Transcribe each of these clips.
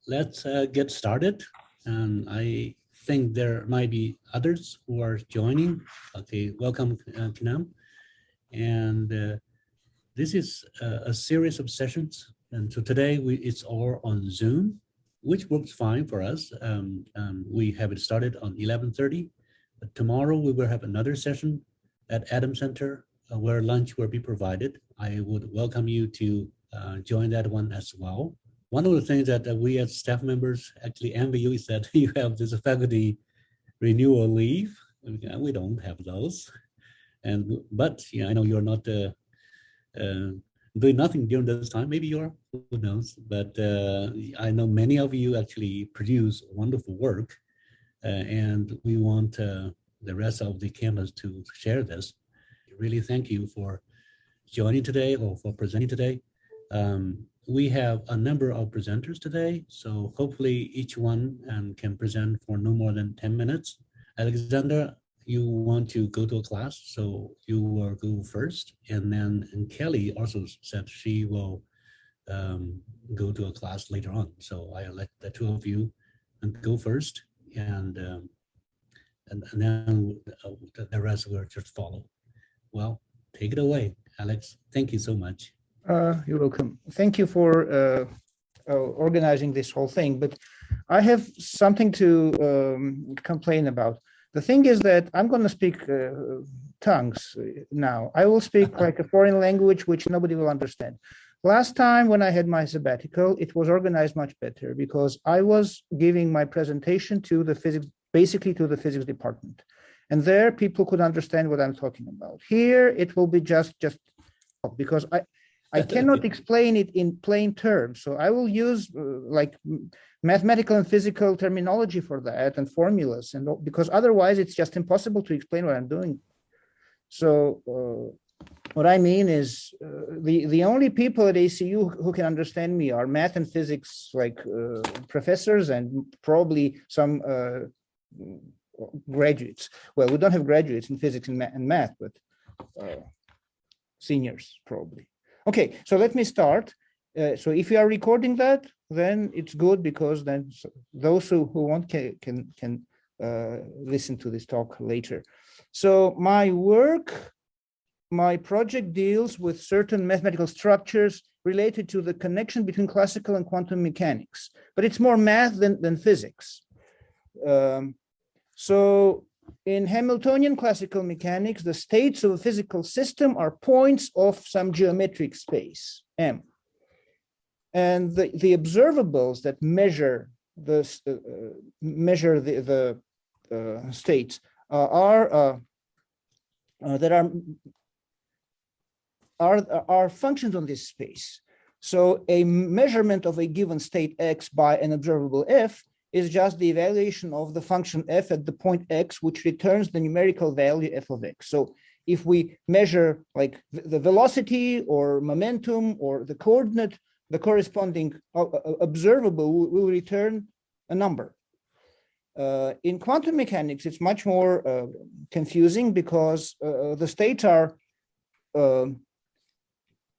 let's get started. And I think there might be others who are joining. Okay, welcome, Kinam. And this is a series of sessions. And so today it's all on Zoom, which works fine for us. We have it started on 11:30. But tomorrow we will have another session at Adam Center where lunch will be provided. I would welcome you to join that one as well. One of the things that we as staff members actually envy you is that you have this faculty renewal leave. We don't have those. But I know you're not doing nothing during this time. Maybe you are, who knows? But I know many of you actually produce wonderful work, and we want the rest of the campus to share this. Really thank you for joining today or for presenting today. We have a number of presenters today, so hopefully each one can present for no more than 10 minutes. Alexander, you want to go to a class, so you will go first. And then Kelly also said she will go to a class later on. So I'll let the two of you go first, and then the rest will just follow. Well, take it away, Alex. Thank you so much. You're welcome. Thank you for organizing this whole thing, but I have something to complain about. The thing is that I'm going to speak tongues now. I will speak like a foreign language, which nobody will understand. Last time when I had my sabbatical, it was organized much better because I was giving my presentation to the physics, basically to the physics department. And there people could understand what I'm talking about. Here, it will be just because I cannot explain it in plain terms. So I will use like mathematical and physical terminology for that and formulas, and because otherwise it's just impossible to explain what I'm doing. So what I mean is the only people at ACU who can understand me are math and physics like professors and probably some graduates. Well, we don't have graduates in physics and math, but seniors probably. Okay, so let me start. So if you are recording that, then it's good because then those who want can listen to this talk later. So my project deals with certain mathematical structures related to the connection between classical and quantum mechanics, but it's more math than physics. So in Hamiltonian classical mechanics, the states of a physical system are points of some geometric space, M. And the observables that measure the states are functions on this space. So a measurement of a given state X by an observable F is just the evaluation of the function f at the point x, which returns the numerical value f of x. So if we measure like the velocity or momentum or the coordinate, the corresponding observable will return a number. In quantum mechanics, it's much more confusing because the states are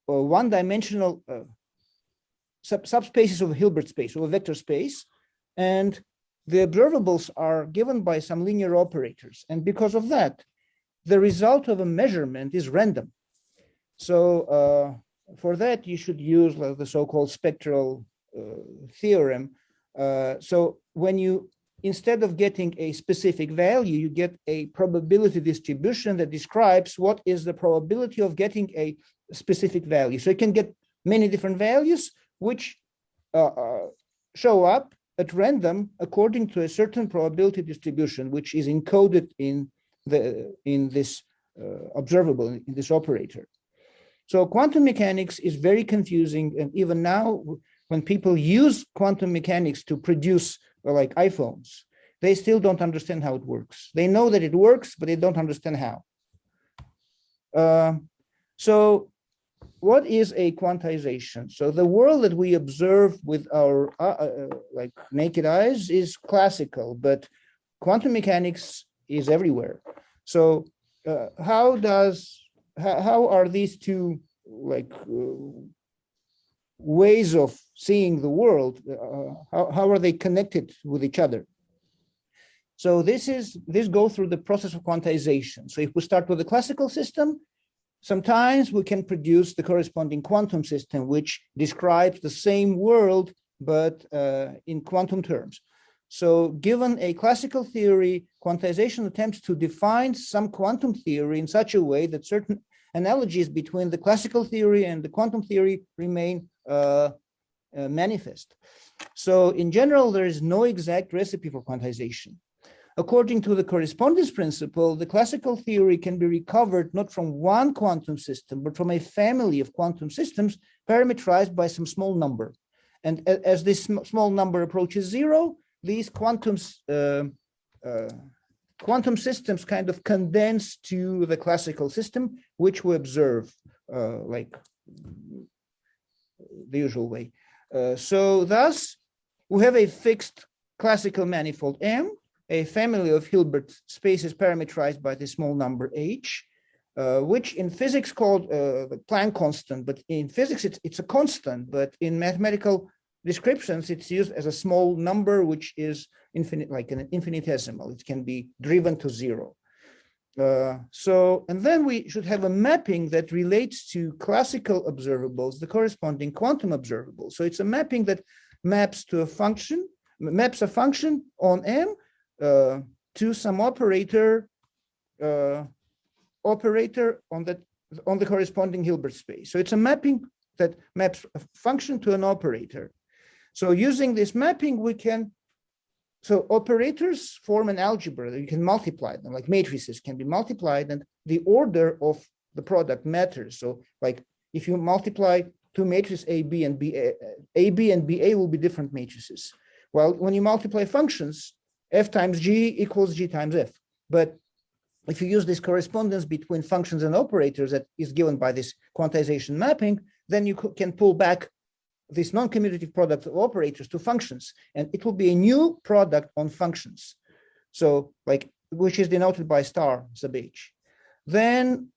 one-dimensional subspaces of a Hilbert space, or a vector space. And the observables are given by some linear operators. And because of that, the result of a measurement is random. So for that, you should use the so-called spectral theorem. So when you, instead of getting a specific value, you get a probability distribution that describes what is the probability of getting a specific value. So you can get many different values which show up at random according to a certain probability distribution, which is encoded in this observable, in this operator. So quantum mechanics is very confusing, and even now, when people use quantum mechanics to produce like iPhones, they still don't understand how it works. They know that it works, but they don't understand how. So what is a quantization? So the world that we observe with our like naked eyes is classical, but quantum mechanics is everywhere. So how are these two like ways of seeing the world, how are they connected with each other? So this goes through the process of quantization. So if we start with the classical system, sometimes we can produce the corresponding quantum system, which describes the same world, but in quantum terms. So given a classical theory, quantization attempts to define some quantum theory in such a way that certain analogies between the classical theory and the quantum theory remain manifest. So in general, there is no exact recipe for quantization. According to the correspondence principle, the classical theory can be recovered not from one quantum system, but from a family of quantum systems parameterized by some small number. And as this small number approaches zero, these quantum systems kind of condense to the classical system, which we observe like the usual way. So thus, we have a fixed classical manifold M, a family of Hilbert spaces parameterized by the small number h, which in physics called the Planck constant, but in physics it's a constant, but in mathematical descriptions it's used as a small number which is infinite, like an infinitesimal. It can be driven to zero. And then we should have a mapping that relates to classical observables, the corresponding quantum observables. So it's a mapping that maps to a function, maps a function on M to some operator on the corresponding Hilbert space. So it's a mapping that maps a function to an operator. So using this mapping, so operators form an algebra. You can multiply them, like matrices can be multiplied, and the order of the product matters. So like if you multiply two matrices A, B, and BA will be different matrices. Well, when you multiply functions, F times G equals G times F. But if you use this correspondence between functions and operators that is given by this quantization mapping, then you can pull back this non-commutative product of operators to functions, and it will be a new product on functions. So like, which is denoted by star sub h. Then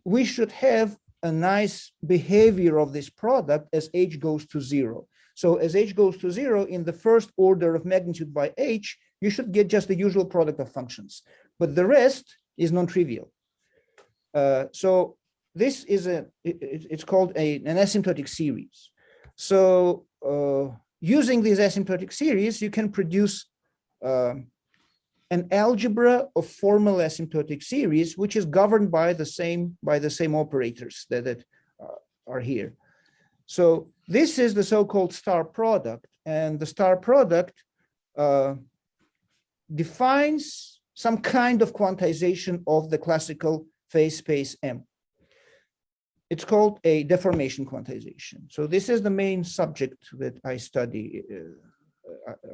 we should have a nice behavior of this product as h goes to zero. So as h goes to zero in the first order of magnitude by h, you should get just the usual product of functions, but the rest is non-trivial. So this is it's called an asymptotic series. So using this asymptotic series, you can produce an algebra of formal asymptotic series, which is governed by the same operators that are here. So this is the so-called star product, and the star product defines some kind of quantization of the classical phase space M. It's called a deformation quantization. So this is the main subject that I study,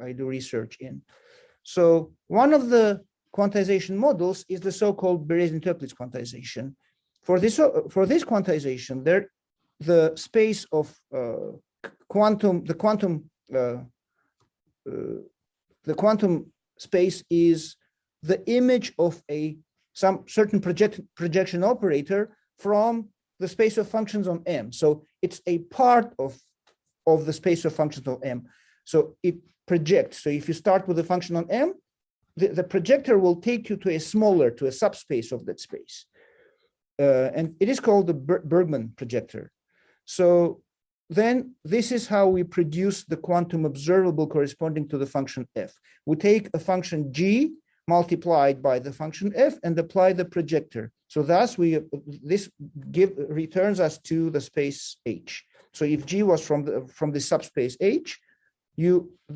I do research in. So one of the quantization models is the so-called Beresin-Toeplitz quantization. For this quantization, the space of the quantum space is the image of some certain projection operator from the space of functions on M. So it's a part of the space of functions on M. So it projects. So if you start with a function on M, the projector will take you to a subspace of that space. And it is called the Bergman projector. So then this is how we produce the quantum observable corresponding to the function f. We take a function g multiplied by the function f and apply the projector. So thus this returns us to the space H. So if G was from the subspace H,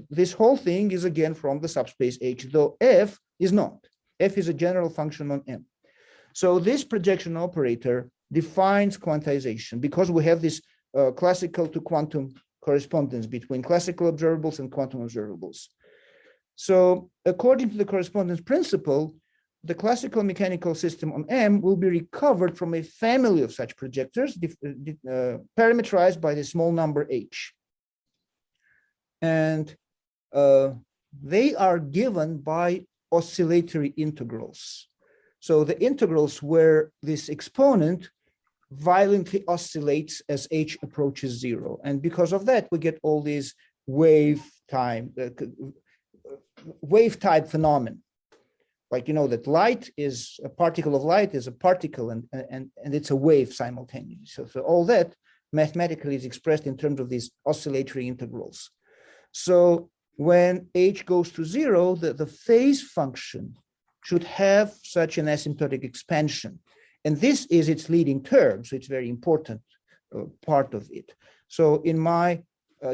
this whole thing is again from the subspace H, though F is not. F is a general function on M. So this projection operator defines quantization because we have this classical to quantum correspondence between classical observables and quantum observables. So according to the correspondence principle, the classical mechanical system on M will be recovered from a family of such projectors parameterized by the small number h. And they are given by oscillatory integrals. So the integrals where this exponent violently oscillates as H approaches 0. And because of that, we get all these wave type phenomenon. Like, you know, that light is a particle of light is a particle and it's a wave simultaneously. So all that mathematically is expressed in terms of these oscillatory integrals. So when H goes to 0, the phase function should have such an asymptotic expansion. And this is its leading term, so it's very important part of it. So in my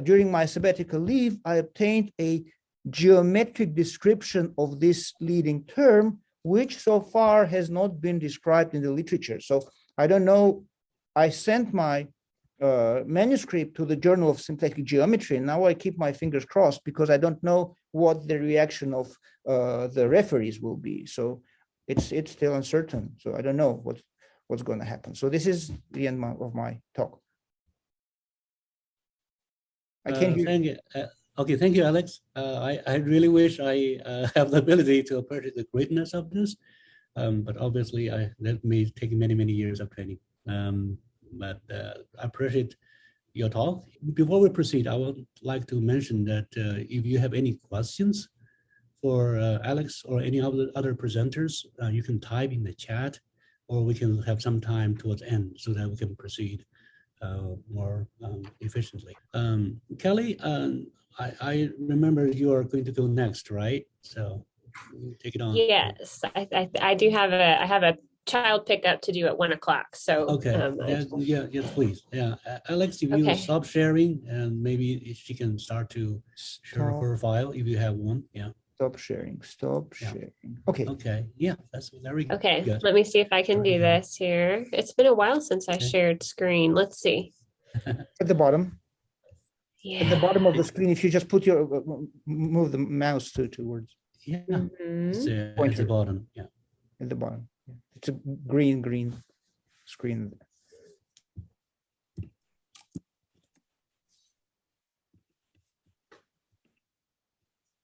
during my sabbatical leave, I obtained a geometric description of this leading term, which so far has not been described in the literature. So I don't know, I sent my manuscript to the Journal of Symplectic Geometry, and now I keep my fingers crossed because I don't know what the reaction of the referees will be. So it's still uncertain. So I don't know what's going to happen. So this is the end of my talk. I can't hear thank you. Okay, thank you, Alex. I really wish I have the ability to appreciate the greatness of this, but obviously that may take many, many years of training. But I appreciate your talk. Before we proceed, I would like to mention that if you have any questions for Alex or any other presenters, you can type in the chat, or we can have some time towards the end so that we can proceed more efficiently. Kelly, I remember you are going to go next, right? So take it on. Yes, I do have a child pickup to do at 1 o'clock. So okay, yes, please. Yeah, Alex, if you stop sharing, and maybe she can start to share her file if you have one. Yeah. Stop sharing. Okay. Okay. Yeah, that's very good. Okay. Good. Let me see if I can do this here. It's been a while since I shared screen. Let's see. At the bottom. Yeah. At the bottom of the screen, if you just put move the mouse towards. Yeah. It's at the bottom. Yeah. At the bottom. Yeah. It's a green screen.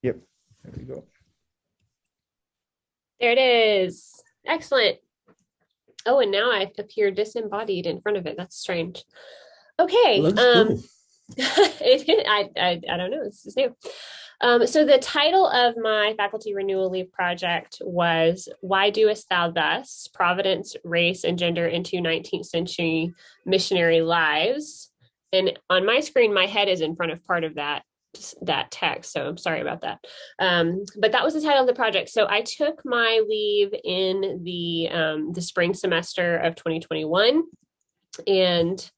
Yep. There we go. There it is. Excellent. Oh, and now I appear disembodied in front of it. That's strange. Okay. Cool. I don't know. This is new. So the title of my faculty renewal leave project was "Why Doest Thou Thus? Providence, Race, and Gender into 19th Century Missionary Lives." And on my screen, my head is in front of part of that text, so I'm sorry about that. But that was the title of the project. So I took my leave in the spring semester of 2021, and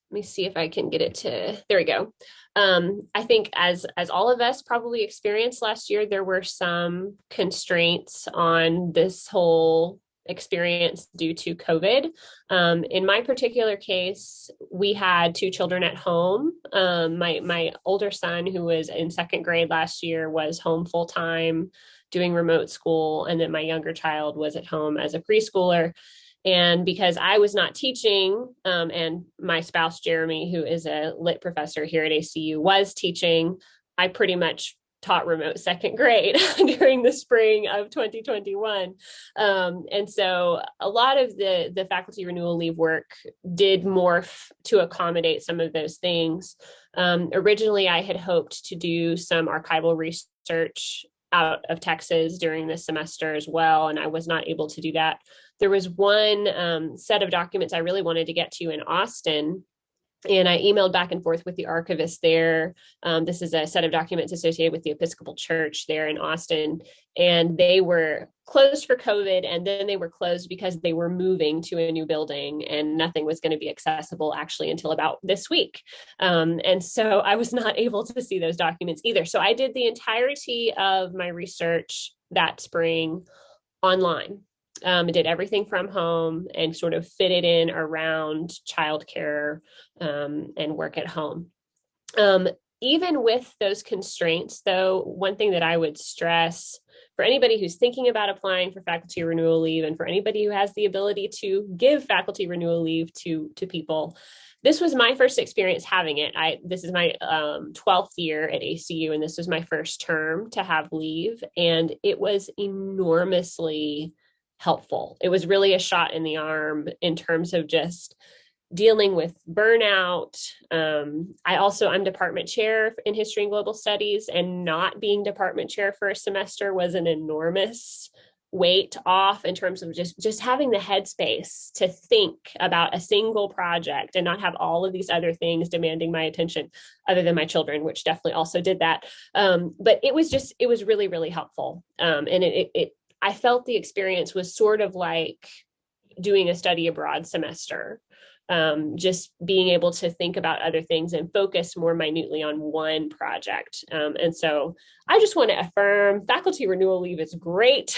let me see if I can get it to, there we go. I think as all of us probably experienced last year, there were some constraints on this whole experience due to COVID. In my particular case, we had 2 children at home. My older son, who was in 2nd grade last year, was home full time doing remote school. And then my younger child was at home as a preschooler. And because I was not teaching, and my spouse, Jeremy, who is a lit professor here at ACU, was teaching, I pretty much taught remote 2nd grade during the spring of 2021. And so a lot of the faculty renewal leave work did morph to accommodate some of those things. Originally, I had hoped to do some archival research out of Texas during this semester as well, and I was not able to do that. There was one set of documents I really wanted to get to in Austin, and I emailed back and forth with the archivist there. This is a set of documents associated with the Episcopal Church there in Austin, and they were closed for COVID, and then they were closed because they were moving to a new building, and nothing was going to be accessible actually until about this week. And so I was not able to see those documents either. So I did the entirety of my research that spring online. I did everything from home and sort of fit it in around childcare and work at home. Even with those constraints, though, one thing that I would stress for anybody who's thinking about applying for faculty renewal leave, and for anybody who has the ability to give faculty renewal leave to people, this was my first experience having it. This is my 12th year at ACU, and this was my first term to have leave, and it was enormously helpful. It was really a shot in the arm in terms of just dealing with burnout. I'm department chair in history and global studies, and not being department chair for a semester was an enormous weight off in terms of just having the headspace to think about a single project and not have all of these other things demanding my attention other than my children, which definitely also did that. But it was really, really helpful. And I felt the experience was sort of like doing a study abroad semester. Just being able to think about other things and focus more minutely on one project. And so I just want to affirm faculty renewal leave is great.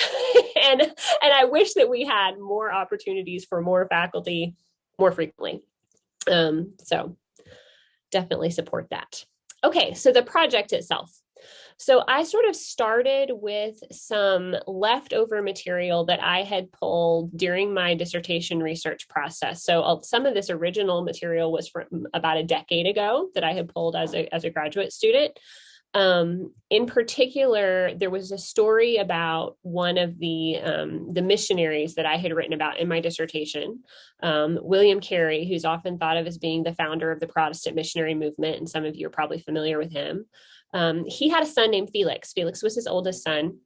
and I wish that we had more opportunities for more faculty more frequently. So definitely support that. Okay, so the project itself. So I sort of started with some leftover material that I had pulled during my dissertation research process. So some of this original material was from about a decade ago that I had pulled as a graduate student. In particular, there was a story about one of the missionaries that I had written about in my dissertation, William Carey, who's often thought of as being the founder of the Protestant missionary movement, and some of you are probably familiar with him. He had a son named Felix. Felix was his oldest son.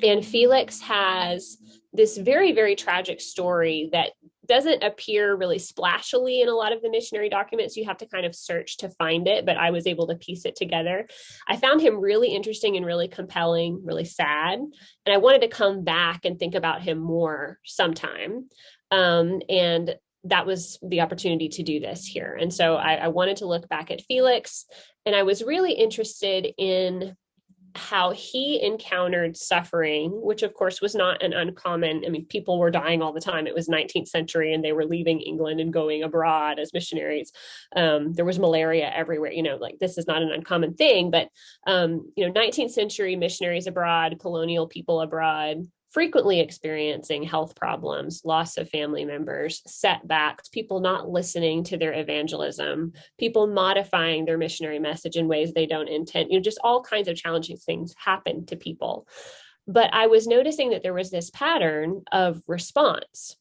And Felix has this very, very tragic story that doesn't appear really splashily in a lot of the missionary documents. You have to kind of search to find it, but I was able to piece it together. I found him really interesting and really compelling, really sad. And I wanted to come back and think about him more sometime. And that was the opportunity to do this here. And so I wanted to look back at Felix, and I was really interested in how he encountered suffering, which of course was not an uncommon, people were dying all the time. It was 19th century and they were leaving England and going abroad as missionaries. There was malaria everywhere, this is not an uncommon thing, but 19th century missionaries abroad, colonial people abroad, frequently experiencing health problems, loss of family members, setbacks, people not listening to their evangelism, people modifying their missionary message in ways they don't intend, just all kinds of challenging things happen to people. But I was noticing that there was this pattern of response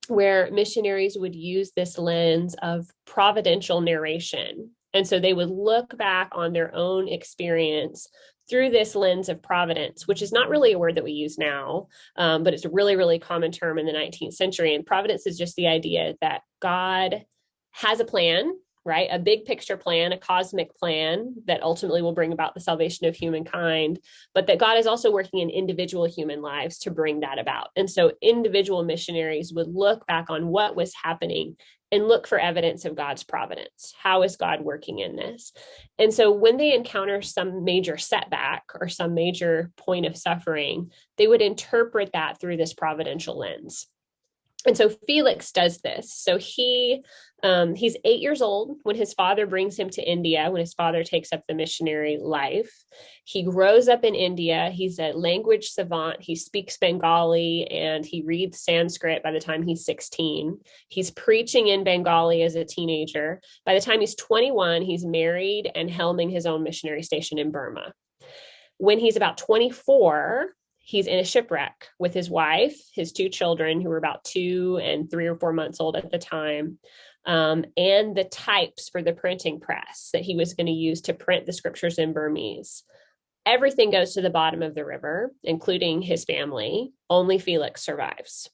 where missionaries would use this lens of providential narration. And so they would look back on their own experience through this lens of providence, which is not really a word that we use now, but it's a really, really common term in the 19th century. And providence is just the idea that God has a plan, right? A big picture plan, a cosmic plan that ultimately will bring about the salvation of humankind, but that God is also working in individual human lives to bring that about. And so individual missionaries would look back on what was happening and look for evidence of God's providence. How is God working in this? And so when they encounter some major setback or some major point of suffering, they would interpret that through this providential lens. And so Felix does this. So he's 8 years old when his father brings him to India, when his father takes up the missionary life. He grows up in India. He's a language savant. He speaks Bengali and he reads Sanskrit by the time he's 16. He's preaching in Bengali as a teenager. By the time he's 21, he's married and helming his own missionary station in Burma. When he's about 24, he's in a shipwreck with his wife, his 2 children, who were about 2 and 3 or 4 months old at the time, and the types for the printing press that he was going to use to print the scriptures in Burmese. Everything goes to the bottom of the river, including his family. Only Felix survives.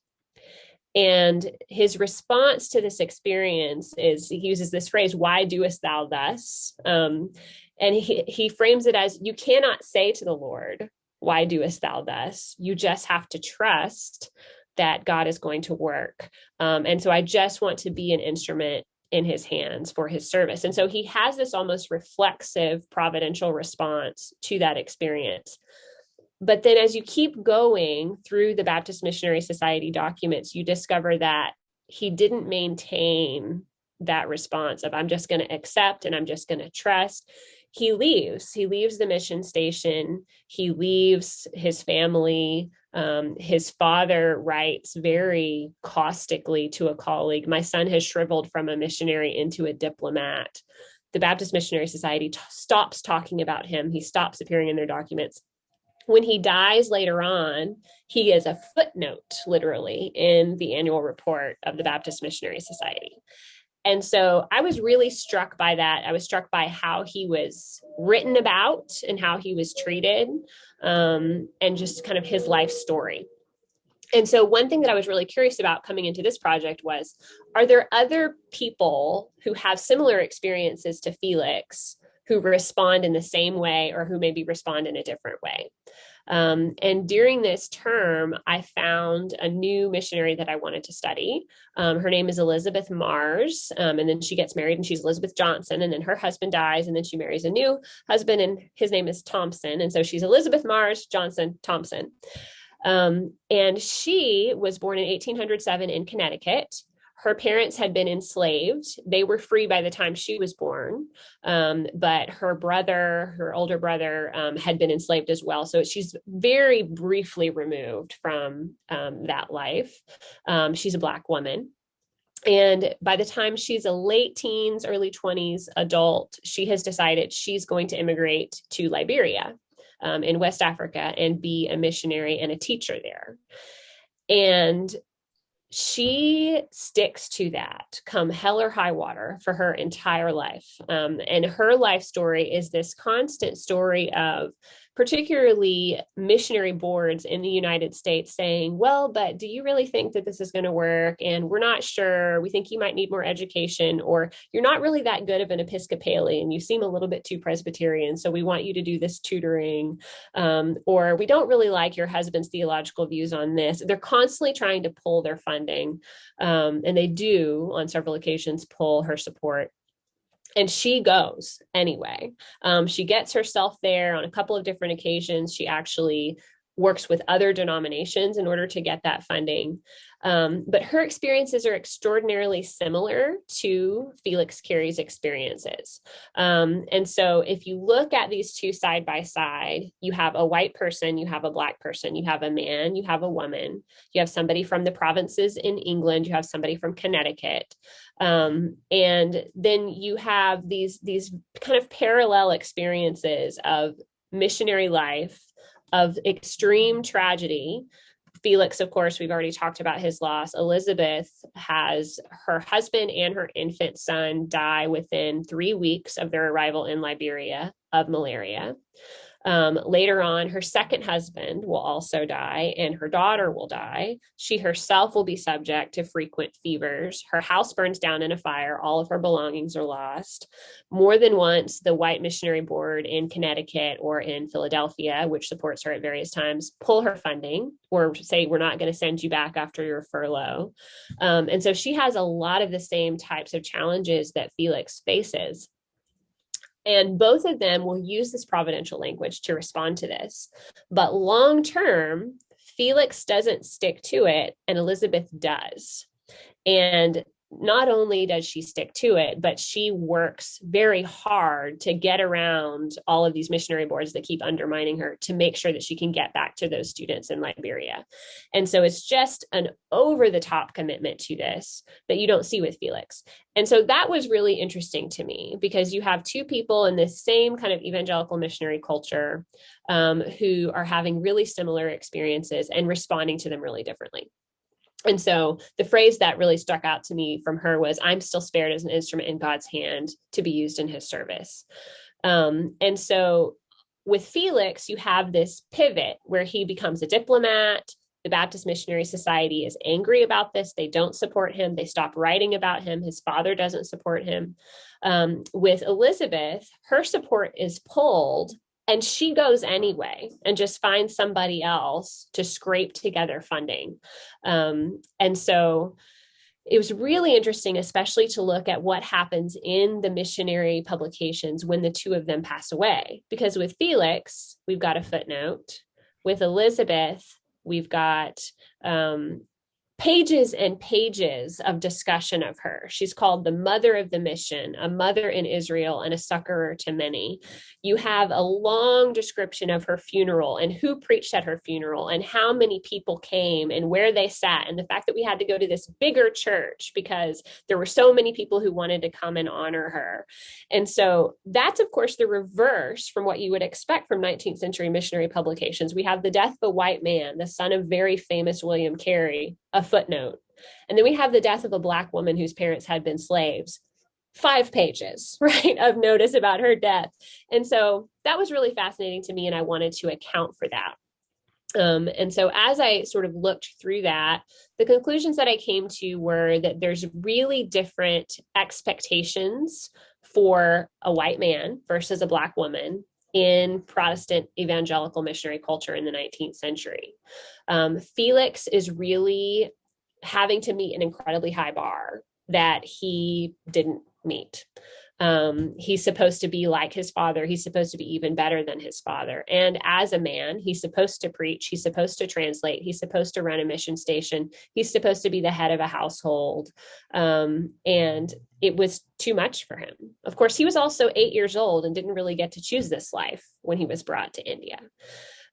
And his response to this experience is, he uses this phrase, "Why doest thou thus?" And he frames it as, you cannot say to the Lord, "Why doest thou thus?" You just have to trust that God is going to work. And so I just want to be an instrument in his hands for his service. And so he has this almost reflexive providential response to that experience. But then as you keep going through the Baptist Missionary Society documents, you discover that he didn't maintain that response of, I'm just going to accept and I'm just going to trust. He leaves the mission station. He leaves his family. His father writes very caustically to a colleague, "My son has shriveled from a missionary into a diplomat." The Baptist Missionary Society stops talking about him. He stops appearing in their documents. When he dies later on, he is a footnote, literally, in the annual report of the Baptist Missionary Society. And so I was really struck by that. I was struck by how he was written about and how he was treated, and just kind of his life story. And so one thing that I was really curious about coming into this project was, are there other people who have similar experiences to Felix who respond in the same way, or who maybe respond in a different way? And during this term, I found a new missionary that I wanted to study. Her name is Elizabeth Mars. And then she gets married, and she's Elizabeth Johnson. And then her husband dies, and then she marries a new husband, and his name is Thompson. And so she's Elizabeth Mars Johnson Thompson. And she was born in 1807 in Connecticut. Her parents had been enslaved. They were free by the time she was born. But her older brother, had been enslaved as well. So she's very briefly removed from that life. She's a Black woman. And by the time she's a late teens, early 20s adult, she has decided she's going to immigrate to Liberia, in West Africa, and be a missionary and a teacher there. And she sticks to that come hell or high water for her entire life. And her life story is this constant story of particularly missionary boards in the United States saying, well, but do you really think that this is going to work? And we're not sure. We think you might need more education, or you're not really that good of an Episcopalian. You seem a little bit too Presbyterian. So we want you to do this tutoring. Or we don't really like your husband's theological views on this. They're constantly trying to pull their funding. And they do on several occasions pull her support. And she goes anyway. She gets herself there on a couple of different occasions. She actually works with other denominations in order to get that funding. But her experiences are extraordinarily similar to Felix Carey's experiences. And so if you look at these two side by side, you have a white person, you have a Black person, you have a man, you have a woman, you have somebody from the provinces in England, you have somebody from Connecticut. And then you have these kind of parallel experiences of missionary life, of extreme tragedy. Felix, of course, we've already talked about his loss. Elizabeth has her husband and her infant son die within 3 weeks of their arrival in Liberia of malaria. Later on, her second husband will also die, and her daughter will die. She herself will be subject to frequent fevers. Her house burns down in a fire. All of her belongings are lost. More than once, the White Missionary Board in Connecticut or in Philadelphia, which supports her at various times, pull her funding or say, we're not going to send you back after your furlough. And so she has a lot of the same types of challenges that Felix faces. And both of them will use this providential language to respond to this. But long term, Felix doesn't stick to it, and Elizabeth does. And not only does she stick to it, but she works very hard to get around all of these missionary boards that keep undermining her to make sure that she can get back to those students in Liberia. And so it's just an over-the-top commitment to this that you don't see with Felix. And so that was really interesting to me, because you have two people in this same kind of evangelical missionary culture who are having really similar experiences and responding to them really differently. And so the phrase that really stuck out to me from her was, I'm still spared as an instrument in God's hand to be used in his service. And so with Felix, you have this pivot where he becomes a diplomat. The Baptist Missionary Society is angry about this. They don't support him. They stop writing about him. His father doesn't support him. With Elizabeth, her support is pulled, and she goes anyway and just finds somebody else to scrape together funding. And so it was really interesting, especially to look at what happens in the missionary publications when the two of them pass away. Because with Felix, we've got a footnote. With Elizabeth, we've got pages and pages of discussion of her. She's called the mother of the mission, a mother in Israel, and a succorer to many. You have a long description of her funeral and who preached at her funeral and how many people came and where they sat, and the fact that we had to go to this bigger church because there were so many people who wanted to come and honor her. And so that's, of course, the reverse from what you would expect from 19th century missionary publications. We have the death of a white man, the son of very famous William Carey, a footnote. And then we have the death of a Black woman whose parents had been slaves, 5 pages, right, of notice about her death. And so that was really fascinating to me, and I wanted to account for that. And so as I sort of looked through that, the conclusions that I came to were that there's really different expectations for a white man versus a Black woman in Protestant evangelical missionary culture in the 19th century. Felix is really having to meet an incredibly high bar that he didn't meet. He's supposed to be like his father. He's supposed to be even better than his father. And as a man, he's supposed to preach. He's supposed to translate. He's supposed to run a mission station. He's supposed to be the head of a household. And it was too much for him. Of course, he was also 8 years old and didn't really get to choose this life when he was brought to India.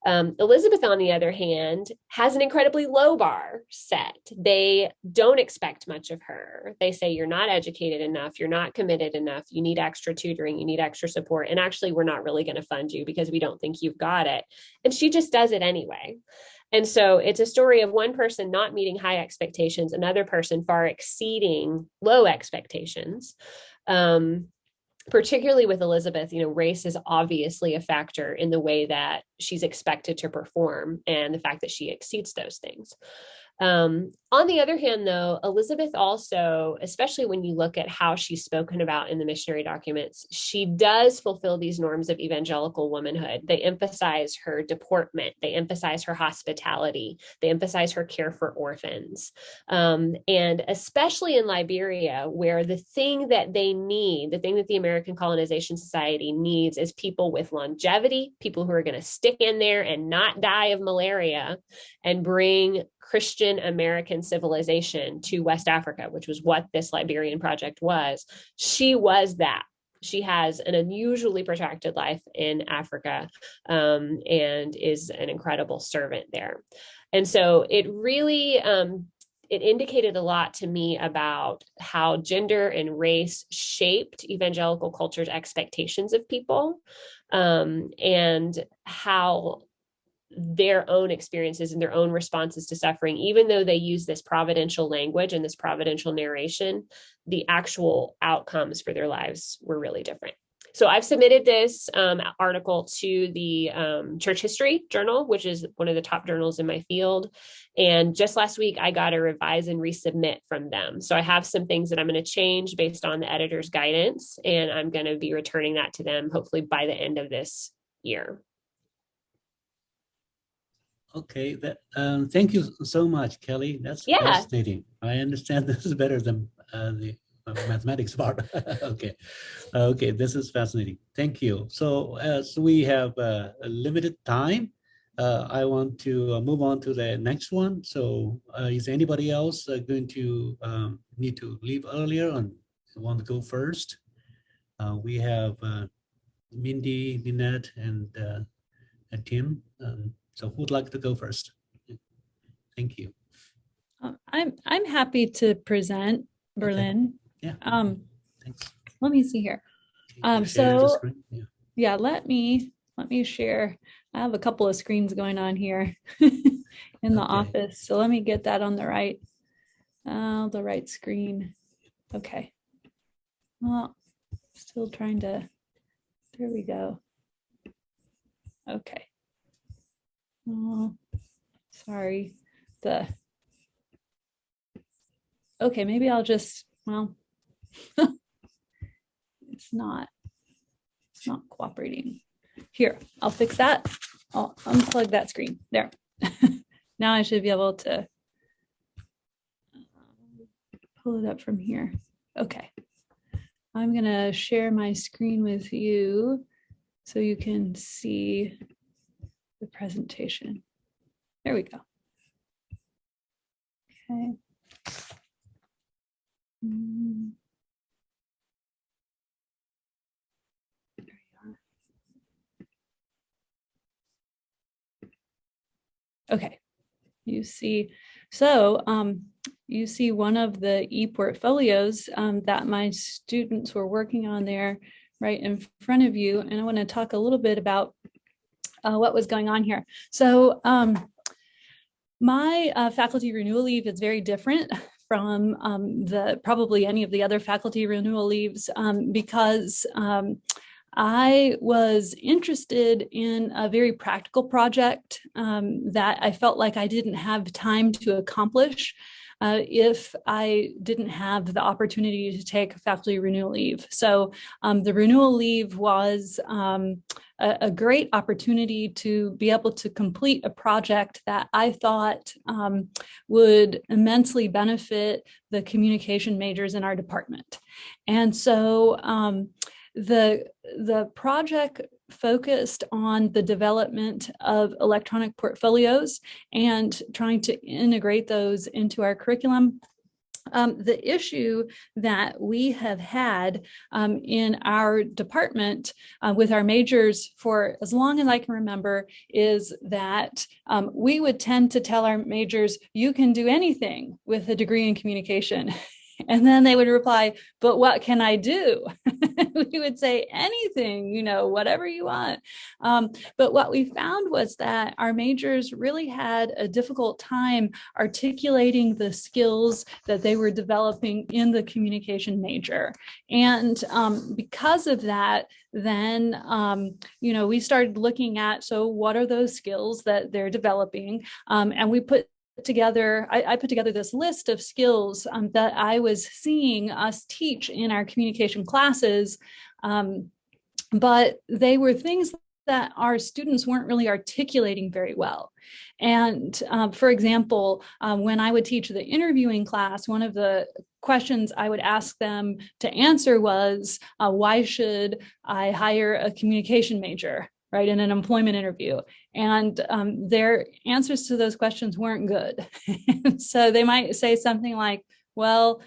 Elizabeth, on the other hand, has an incredibly low bar set. They don't expect much of her. They say, you're not educated enough. You're not committed enough. You need extra tutoring. You need extra support. And actually, we're not really going to fund you because we don't think you've got it. And she just does it anyway. And so it's a story of one person not meeting high expectations, another person far exceeding low expectations. Particularly with Elizabeth, race is obviously a factor in the way that she's expected to perform and the fact that she exceeds those things. On the other hand, though, Elizabeth also, especially when you look at how she's spoken about in the missionary documents, she does fulfill these norms of evangelical womanhood. They emphasize her deportment. They emphasize her hospitality. They emphasize her care for orphans. And especially in Liberia, where the thing that they need, the thing that the American Colonization Society needs is people with longevity, people who are going to stick in there and not die of malaria and bring Christian American civilization to West Africa, which was what this Liberian project was. She was that. She has an unusually protracted life in Africa, and is an incredible servant there. And so it really, it indicated a lot to me about how gender and race shaped evangelical culture's expectations of people, and how their own experiences and their own responses to suffering, even though they use this providential language and this providential narration, the actual outcomes for their lives were really different. So I've submitted this article to the Church History Journal, which is one of the top journals in my field. And just last week, I got a revise and resubmit from them. So I have some things that I'm going to change based on the editor's guidance, and I'm going to be returning that to them hopefully by the end of this year. Okay, thank you so much, Kelly. That's fascinating. I understand this is better than the mathematics part. Okay, this is fascinating. Thank you. So as we have a limited time, I want to move on to the next one. So is anybody else going to need to leave earlier and want to go first? We have Mindy, Lynette, and Tim. So who'd like to go first? Thank you. I'm happy to present, Berlin. Okay. Yeah. Thanks. Let me see here. Yeah, let me share. I have a couple of screens going on here in the office. So let me get that on the right screen. Okay. Well, still trying to, there we go. Okay. Oh, sorry. Okay, maybe I'll just, well, it's not cooperating. Here, I'll fix that. I'll unplug that screen. There. Now I should be able to pull it up from here. Okay. I'm going to share my screen with you so you can see the presentation. There we go. Okay. Mm. There we are. Okay, you see, so you see one of the e-portfolios that my students were working on there right in front of you. And I want to talk a little bit about what was going on here. So my faculty renewal leave is very different from probably any of the other faculty renewal leaves because I was interested in a very practical project that I felt like I didn't have time to accomplish if I didn't have the opportunity to take faculty renewal leave. So the renewal leave was a great opportunity to be able to complete a project that I thought would immensely benefit the communication majors in our department. And so the project focused on the development of electronic portfolios and trying to integrate those into our curriculum. The issue that we have had in our department with our majors for as long as I can remember is that we would tend to tell our majors, you can do anything with a degree in communication. And then they would reply, but what can I do? We would say anything, you know, whatever you want. But what we found was that our majors really had a difficult time articulating the skills that they were developing in the communication major. And because of that, then, you know, we started looking at, so what are those skills that they're developing? And we put together, I put together this list of skills that I was seeing us teach in our communication classes, but they were things that our students weren't really articulating very well. And for example, when I would teach the interviewing class, one of the questions I would ask them to answer was, why should I hire a communication major? Right, in an employment interview. And their answers to those questions weren't good. So they might say something like, well,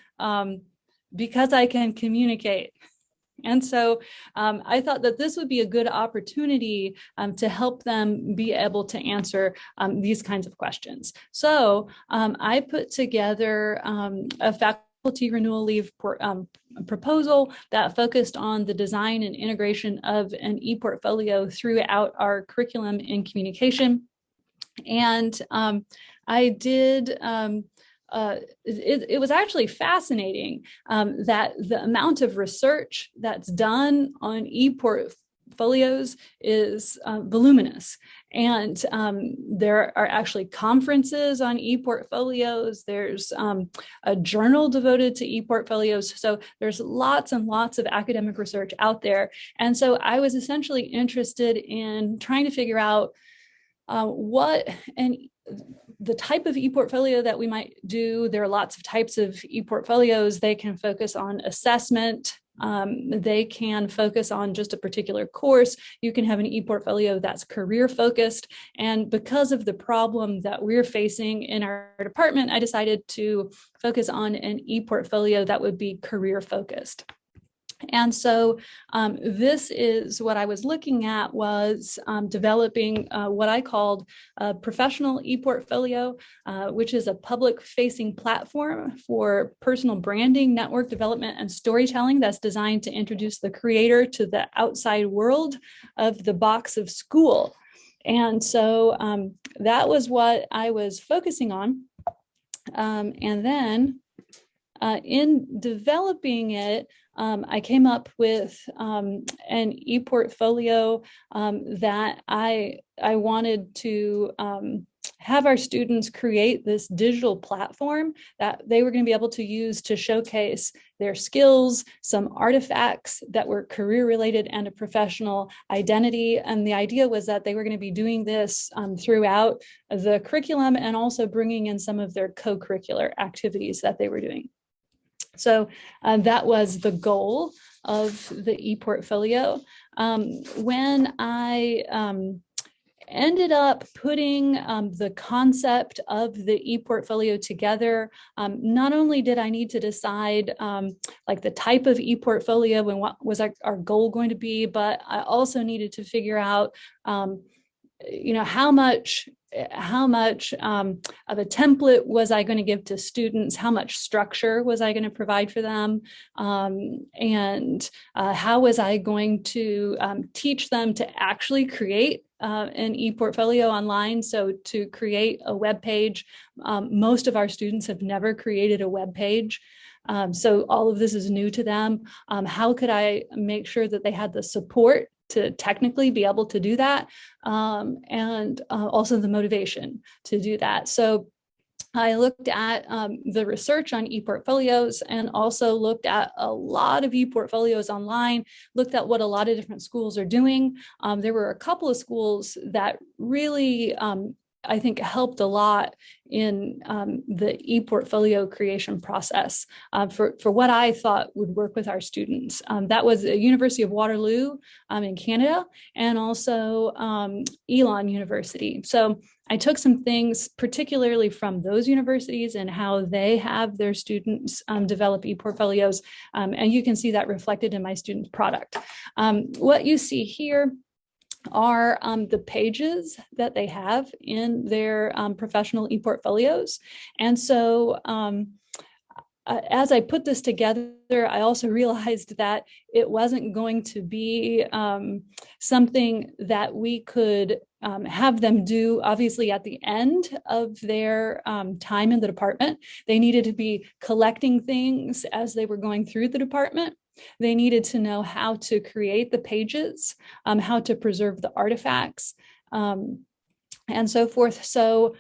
because I can communicate. And so I thought that this would be a good opportunity to help them be able to answer these kinds of questions. So I put together a faculty renewal leave proposal that focused on the design and integration of an e-portfolio throughout our curriculum in communication. And I did, it was actually fascinating that the amount of research that's done on e-portfolios is voluminous. And there are actually conferences on e-portfolios. There's a journal devoted to e-portfolios. So there's lots and lots of academic research out there. And so I was essentially interested in trying to figure out what and the type of e-portfolio that we might do. There are lots of types of e-portfolios. They can focus on assessment. They can focus on just a particular course. You can have an e-portfolio that's career focused. And because of the problem that we're facing in our department, I decided to focus on an e-portfolio that would be career focused. And so this is what I was looking at was developing what I called a professional e-portfolio, which is a public-facing platform for personal branding, network development, and storytelling that's designed to introduce the creator to the outside world of the box of school. And so that was what I was focusing on. And then in developing it, I came up with an e-portfolio that I wanted to have our students create this digital platform that they were going to be able to use to showcase their skills, some artifacts that were career related and a professional identity. And the idea was that they were going to be doing this throughout the curriculum and also bringing in some of their co-curricular activities that they were doing. So that was the goal of the e-portfolio. When I ended up putting the concept of the ePortfolio together. Not only did I need to decide like the type of ePortfolio and what was our goal going to be, but I also needed to figure out how much of a template was I going to give to students? How much structure was I going to provide for them? And how was I going to teach them to actually create an ePortfolio online? So to create a web page, most of our students have never created a web page. So all of this is new to them. How could I make sure that they had the support to technically be able to do that, and also the motivation to do that? So I looked at the research on ePortfolios and also looked at a lot of ePortfolios online, looked at what a lot of different schools are doing. There were a couple of schools that really I think helped a lot in the ePortfolio creation process for what I thought would work with our students. That was the University of Waterloo in Canada, and also Elon University. So I took some things particularly from those universities and how they have their students develop ePortfolios, and you can see that reflected in my students' product. What you see here are the pages that they have in their professional ePortfolios. And so as I put this together, I also realized that it wasn't going to be something that we could have them do, obviously, at the end of their time in the department. They needed to be collecting things as they were going through the department. They needed to know how to create the pages, how to preserve the artifacts, and so forth. So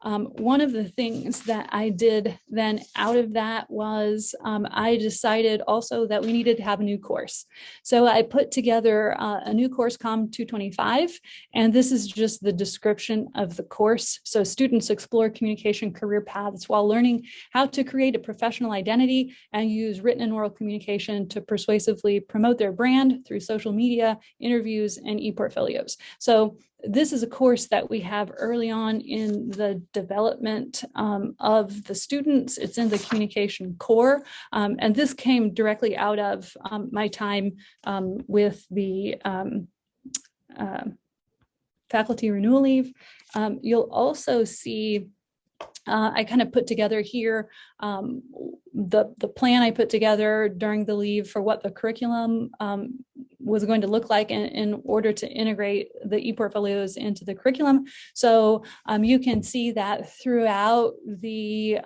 one of the things that I did then out of that was I decided also that we needed to have a new course. So I put together a new course, COM 225, and this is just the description of the course. So students explore communication career paths while learning how to create a professional identity and use written and oral communication to persuasively promote their brand through social media, interviews, and ePortfolios. So this is a course that we have early on in the development of the students. It's in the communication core. And this came directly out of my time with the faculty renewal leave. You'll also see I kind of put together here the plan I put together during the leave for what the curriculum was going to look like in order to integrate the ePortfolios into the curriculum. So you can see that throughout the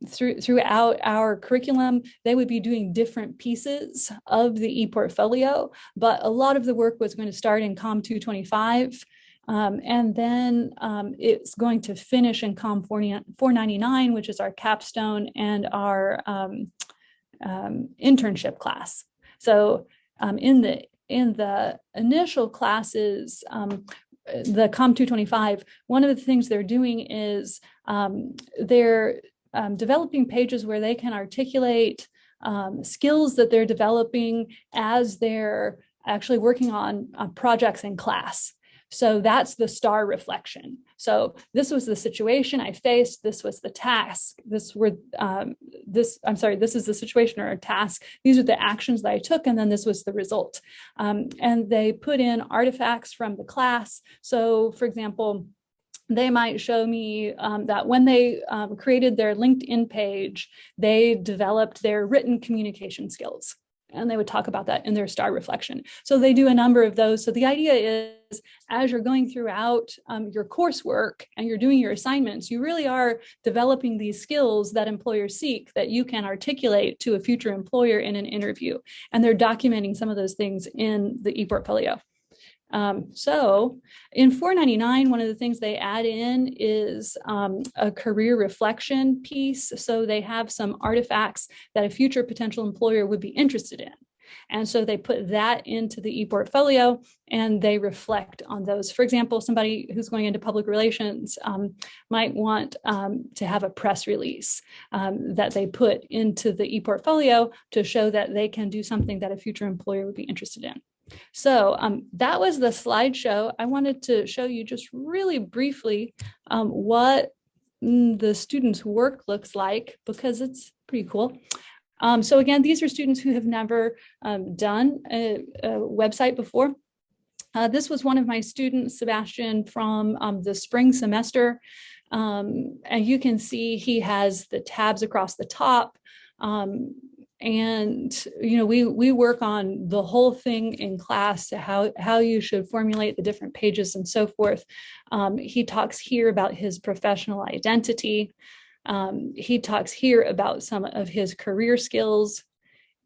throughout our curriculum, they would be doing different pieces of the ePortfolio, but a lot of the work was going to start in COM 225. And then it's going to finish in COM 499, which is our capstone and our internship class. So in the initial classes, the COM 225, one of the things they're doing is they're developing pages where they can articulate skills that they're developing as they're actually working on projects in class. So that's the STAR reflection. So this was the situation I faced. This was the task. This is the situation or a task. These are the actions that I took, and then this was the result. And they put in artifacts from the class. So for example, they might show me that when they created their LinkedIn page, they developed their written communication skills. And they would talk about that in their STAR reflection. So they do a number of those. So the idea is, as you're going throughout your coursework and you're doing your assignments, you really are developing these skills that employers seek that you can articulate to a future employer in an interview. And they're documenting some of those things in the ePortfolio. So in 499, one of the things they add in is a career reflection piece. So they have some artifacts that a future potential employer would be interested in. And so they put that into the ePortfolio and they reflect on those. For example, somebody who's going into public relations might want to have a press release that they put into the ePortfolio to show that they can do something that a future employer would be interested in. So that was the slideshow. I wanted to show you just really briefly what the students' work looks like, because it's pretty cool. So again, these are students who have never done a website before. This was one of my students, Sebastian, from the spring semester. And you can see he has the tabs across the top. And we work on the whole thing in class, how you should formulate the different pages and so forth. He talks here about his professional identity. He talks here about some of his career skills.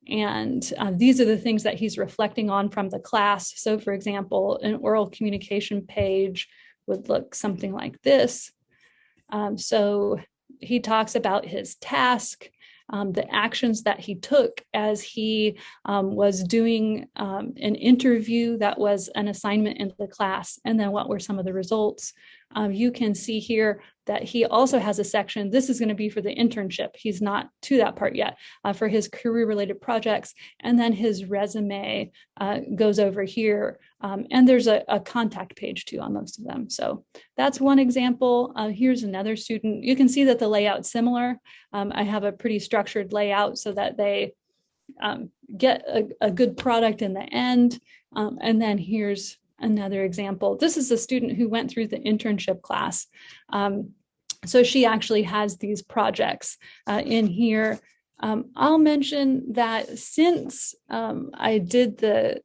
And these are the things that he's reflecting on from the class. So for example, an oral communication page would look something like this. So he talks about his task, the actions that he took as he was doing an interview that was an assignment in the class, and then what were some of the results. You can see here that he also has a section. This is going to be for the internship. He's not to that part yet, for his career-related projects. And then his resume goes over here. And there's a contact page too on most of them. So that's one example. Here's another student. You can see that the layout's similar. I have a pretty structured layout so that they get a good product in the end. And then here's another example. This is a student who went through the internship class. So she actually has these projects in here. I'll mention that since I did the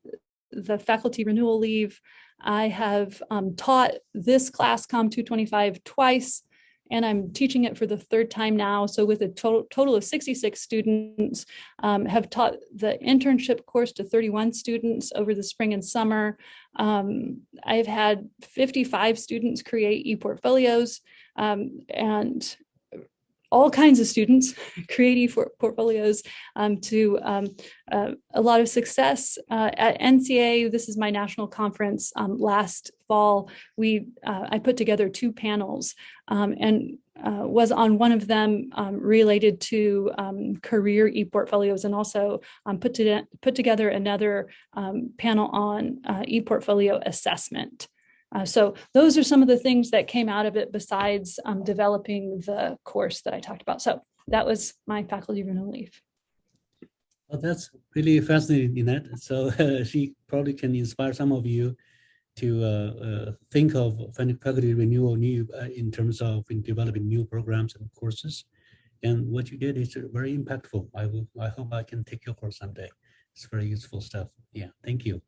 faculty renewal leave, I have taught this class, COM 225, twice, and I'm teaching it for the third time now. So with a total of 66 students, have taught the internship course to 31 students over the spring and summer. I've had 55 students create e-portfolios, and all kinds of students create e-portfolios to a lot of success. At NCA, this is my national conference last fall, I put together 2 panels and was on one of them related to career e-portfolios, and also put together another panel on e-portfolio assessment. So those are some of the things that came out of it besides developing the course that I talked about. So that was my faculty renewal leave. Well, that's really fascinating, Ninette. So she probably can inspire some of you to think of faculty renewal new in terms of developing new programs and courses. And what you did is very impactful. I hope I can take your course someday. It's very useful stuff. Yeah, thank you.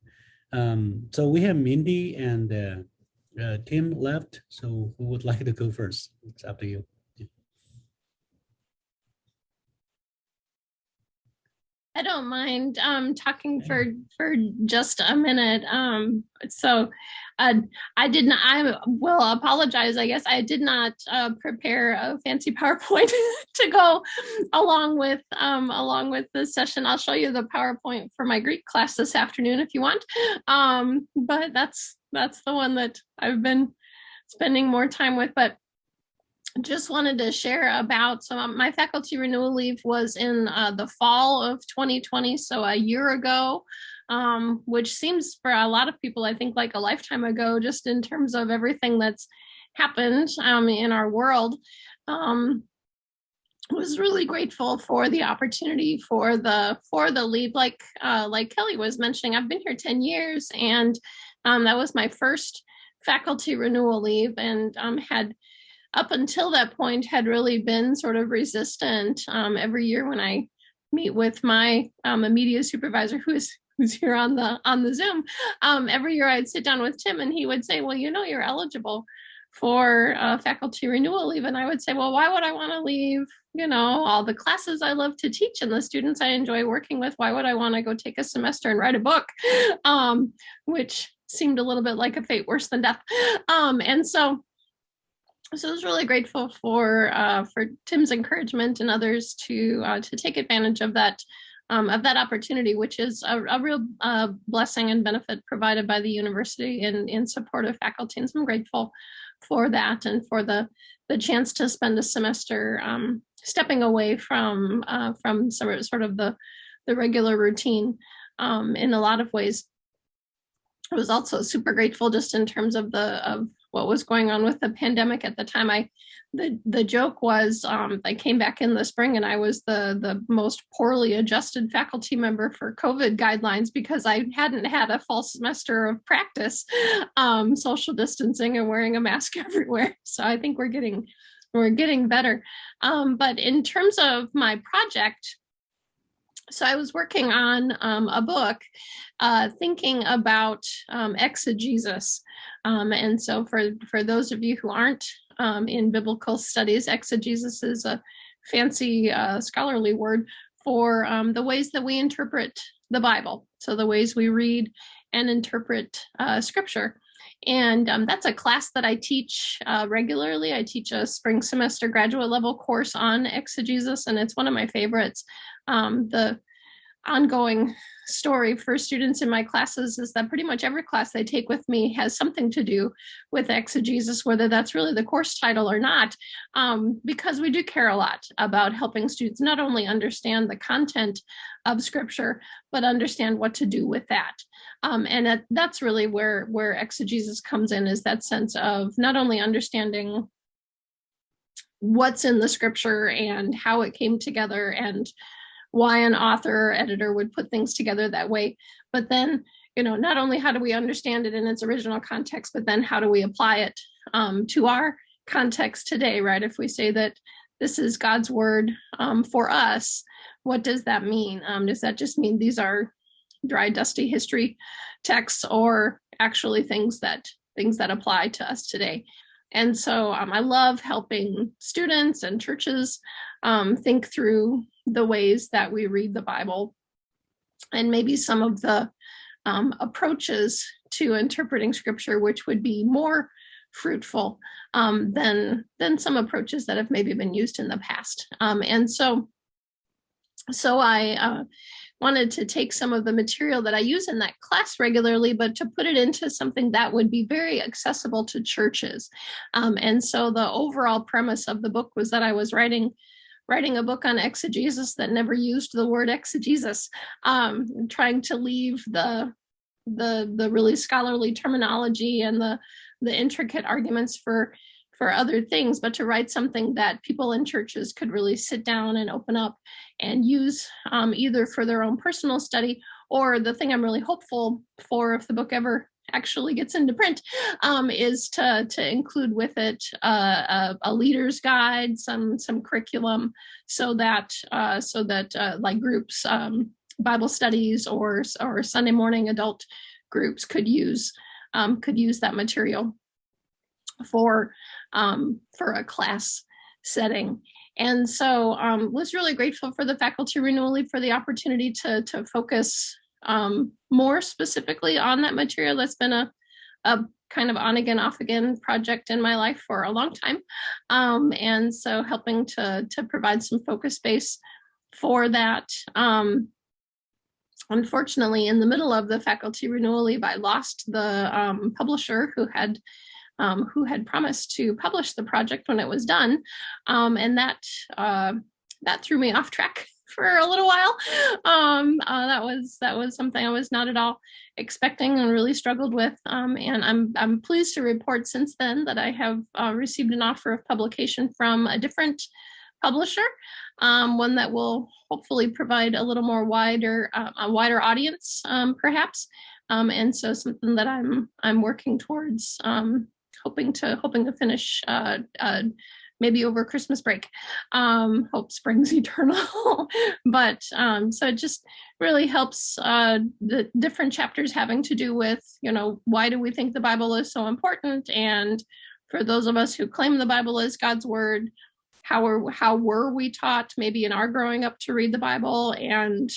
So we have Mindy and Tim left. So who would like to go first? It's up to you. I don't mind talking for just a minute. I will apologize. I guess I did not prepare a fancy PowerPoint to go along with the session. I'll show you the PowerPoint for my Greek class this afternoon if you want. But that's the one that I've been spending more time with. But just wanted to share about my faculty renewal leave was in the fall of 2020, so a year ago, which seems for a lot of people, I think, like a lifetime ago, just in terms of everything that's happened in our world. Was really grateful for the opportunity for the leave. Like Kelly was mentioning, I've been here 10 years, and that was my first faculty renewal leave, and had up until that point had really been sort of resistant. Every year when I meet with my immediate supervisor, who's here on the Zoom, every year I'd sit down with Tim and he would say, well, you're eligible for faculty renewal leave. And I would say, well, why would I want to leave, all the classes I love to teach and the students I enjoy working with? Why would I want to go take a semester and write a book? Which seemed a little bit like a fate worse than death. And so I was really grateful for Tim's encouragement and others to take advantage of that opportunity, which is a real blessing and benefit provided by the university in support of faculty. And so I'm grateful for that and for the chance to spend a semester stepping away from sort of the regular routine in a lot of ways. I was also super grateful just in terms of what was going on with the pandemic at the time. The joke was I came back in the spring and I was the most poorly adjusted faculty member for COVID guidelines because I hadn't had a full semester of practice social distancing and wearing a mask everywhere. So I think we're getting better. But in terms of my project, so I was working on a book thinking about exegesis. And so for those of you who aren't in biblical studies, exegesis is a fancy scholarly word for the ways that we interpret the Bible. So the ways we read and interpret scripture. And that's a class that I teach regularly. I teach a spring semester graduate level course on exegesis, and it's one of my favorites. The ongoing story for students in my classes is that pretty much every class they take with me has something to do with exegesis, whether that's really the course title or not, because we do care a lot about helping students not only understand the content of scripture, but understand what to do with that. And that's really where exegesis comes in, is that sense of not only understanding what's in the scripture and how it came together and why an author or editor would put things together that way, but then, not only how do we understand it in its original context, but then how do we apply it to our context today, right? If we say that this is God's word for us, what does that mean? Does that just mean these are dry, dusty history texts, or actually things that apply to us today? And so I love helping students and churches think through the ways that we read the Bible, and maybe some of the approaches to interpreting scripture, which would be more fruitful than some approaches that have maybe been used in the past. And so I wanted to take some of the material that I use in that class regularly, but to put it into something that would be very accessible to churches. And so the overall premise of the book was that I was writing a book on exegesis that never used the word exegesis, trying to leave the really scholarly terminology and the intricate arguments for other things, but to write something that people in churches could really sit down and open up and use either for their own personal study, or the thing I'm really hopeful for if the book ever actually gets into print, is to include with it a leader's guide, some curriculum, so that like groups, Bible studies or Sunday morning adult groups could use that material for a class setting. And so was really grateful for the Faculty Renewal Leave for the opportunity to focus more specifically on that material. That's been a kind of on again, off again project in my life for a long time. And so helping to provide some focus space for that. Unfortunately, in the middle of the Faculty Renewal Leave, I lost the publisher who had promised to publish the project when it was done. And that threw me off track for a little while. That was something I was not at all expecting and really struggled with. And I'm pleased to report since then that I have received an offer of publication from a different publisher, one that will hopefully provide a little more a wider audience, perhaps. And so something that I'm working towards, hoping to finish maybe over Christmas break. Hope springs eternal. But so it just really helps the different chapters having to do with, why do we think the Bible is so important? And for those of us who claim the Bible is God's word, how were we taught maybe in our growing up to read the Bible, and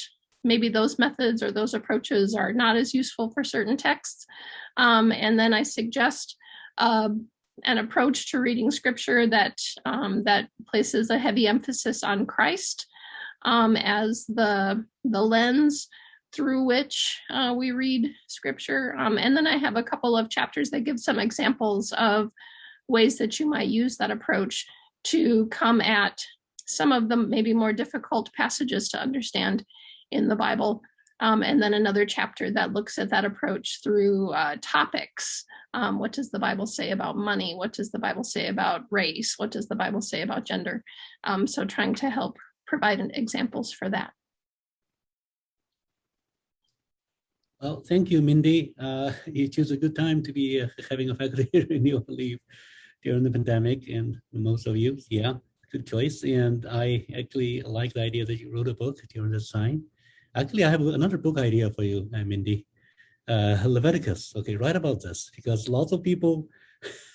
maybe those methods or those approaches are not as useful for certain texts. And then I suggest an approach to reading scripture that places a heavy emphasis on Christ as the lens through which we read scripture. And then I have a couple of chapters that give some examples of ways that you might use that approach to come at some of the maybe more difficult passages to understand in the Bible. And then another chapter that looks at that approach through topics. What does the Bible say about money? What does the Bible say about race? What does the Bible say about gender? So trying to help provide examples for that. Well, thank you, Mindy. You choose a good time to be having a faculty renewal leave during the pandemic, and most of you, yeah, good choice. And I actually like the idea that you wrote a book during this time. Actually, I have another book idea for you, Mindy. Leviticus. Okay, write about this, because lots of people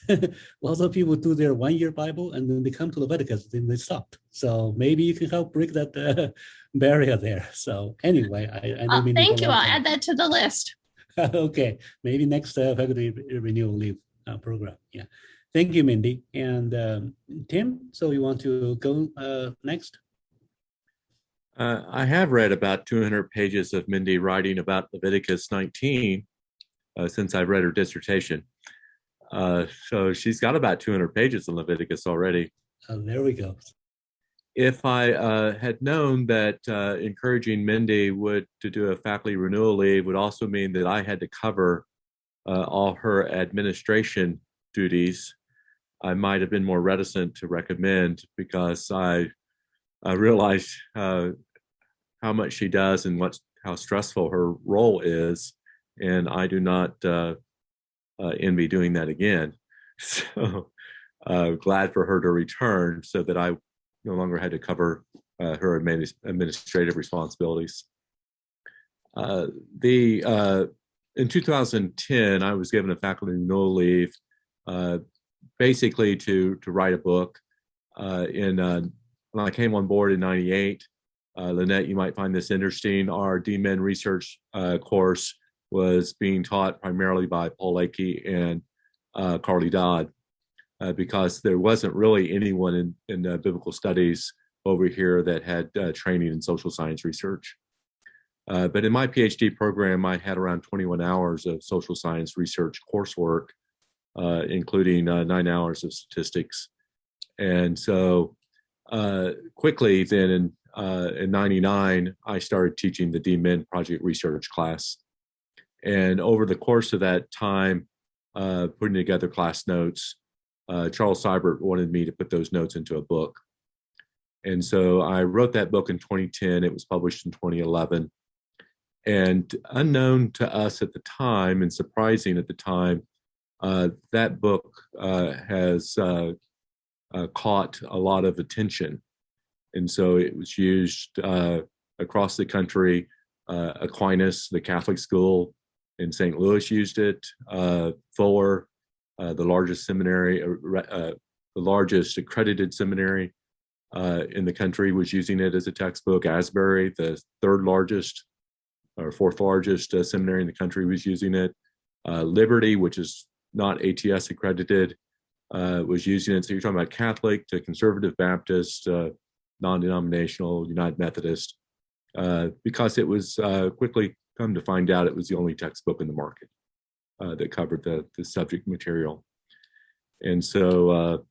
do their 1 year Bible and then they come to Leviticus, then they stop. So maybe you can help break that barrier there. So anyway, I know. Thank you. I'll add that to the list. Okay, maybe next faculty renewal leave program. Yeah, thank you, Mindy. And Tim, so you want to go next? I have read about 200 pages of Mindy writing about Leviticus 19 since I've read her dissertation. So she's got about 200 pages in Leviticus already. There we go. If I had known that encouraging Mindy to do a faculty renewal leave would also mean that I had to cover all her administration duties, I might have been more reticent to recommend, because I realized how much she does and how stressful her role is, and I do not envy doing that again. So glad for her to return, so that I no longer had to cover her administrative responsibilities. In 2010, I was given a faculty renewal leave, basically to write a book. When I came on board in '98, Lynette, you might find this interesting. Our DMin research course was being taught primarily by Paul Lakey and Carly Dodd, because there wasn't really anyone in biblical studies over here that had training in social science research. But in my PhD program, I had around 21 hours of social science research coursework, including 9 hours of statistics. And so quickly then in '99, I started teaching the DMin project research class. And over the course of that time, putting together class notes, Charles Seibert wanted me to put those notes into a book. And so I wrote that book in 2010. It was published in 2011. And unknown to us at the time, and surprising at the time, that book has caught a lot of attention. And so it was used across the country. Aquinas, the Catholic school in St. Louis, used it. Fuller, the largest seminary, the largest accredited seminary in the country, was using it as a textbook. Asbury, the third largest or fourth largest seminary in the country, was using it. Liberty, which is not ATS accredited, was using it. So you're talking about Catholic to Conservative Baptist, non-denominational, United Methodist, because it was quickly come to find out it was the only textbook in the market that covered the subject material. And so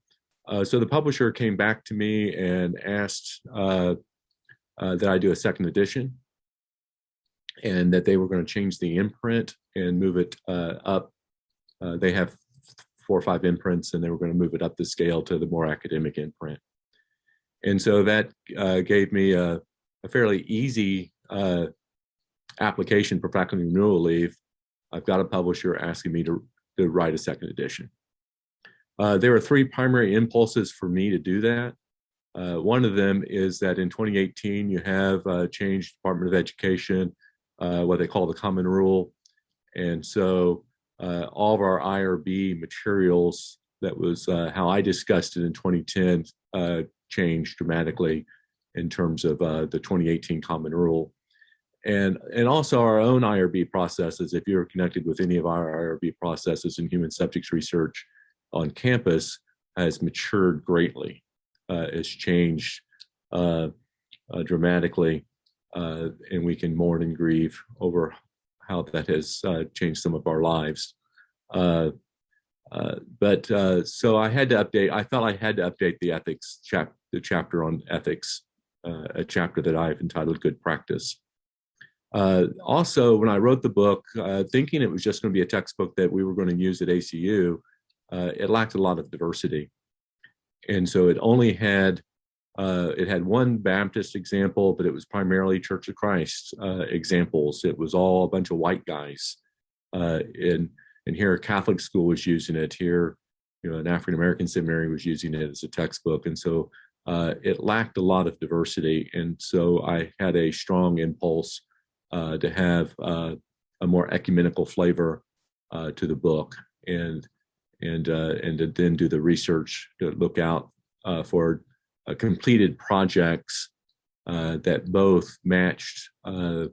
the publisher came back to me and asked that I do a second edition, and that they were going to change the imprint and move it up. They have 4 or 5 imprints, and they were going to move it up the scale to the more academic imprint. And so that gave me a fairly easy application for faculty renewal leave. I've got a publisher asking me to write a second edition. There are 3 primary impulses for me to do that. One of them is that in 2018, you have changed Department of Education, what they call the Common Rule. And so all of our IRB materials, that was how I discussed it in 2010, changed dramatically in terms of the 2018 Common Rule. And also our own IRB processes. If you're connected with any of our IRB processes in human subjects research on campus, has matured greatly. It's changed dramatically, and we can mourn and grieve over how that has changed some of our lives. So I had to update. I felt I had to update the ethics the chapter on ethics, a chapter that I've entitled "Good Practice." Also, when I wrote the book, thinking it was just going to be a textbook that we were going to use at ACU, it lacked a lot of diversity. And so it only had, it had one Baptist example, but it was primarily Church of Christ examples. It was all a bunch of white guys. And here a Catholic school was using it. Here, an African-American seminary was using it as a textbook. And so it lacked a lot of diversity. And so I had a strong impulse to have a more ecumenical flavor to the book, and to then do the research to look out for completed projects that both matched the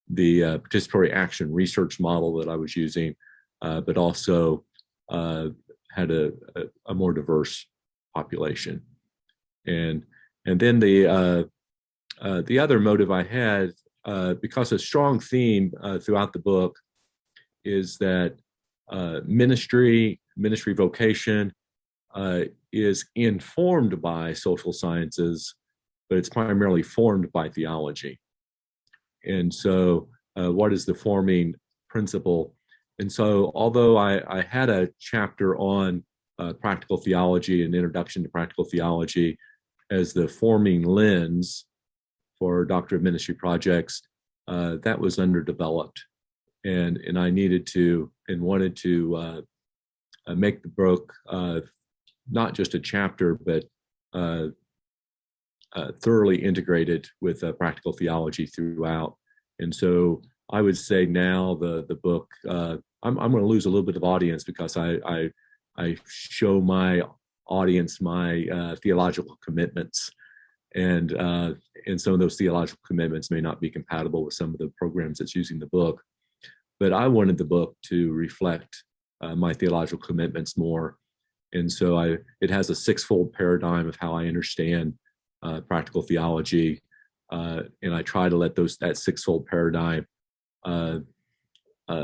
participatory action research model that I was using, but also had a more diverse population. And then the other motive I had, because a strong theme throughout the book is that ministry vocation is informed by social sciences, but it's primarily formed by theology. And so what is the forming principle? And so although I had a chapter on practical theology and introduction to practical theology as the forming lens for Doctor of Ministry projects, that was underdeveloped. And I needed to and wanted to make the book not just a chapter, but thoroughly integrated with practical theology throughout. And so I would say now the book, I'm going to lose a little bit of audience because I show my audience my theological commitments, and some of those theological commitments may not be compatible with some of the programs that's using the book. But I wanted the book to reflect my theological commitments more, and so it has a six-fold paradigm of how I understand practical theology, and I try to let that six-fold paradigm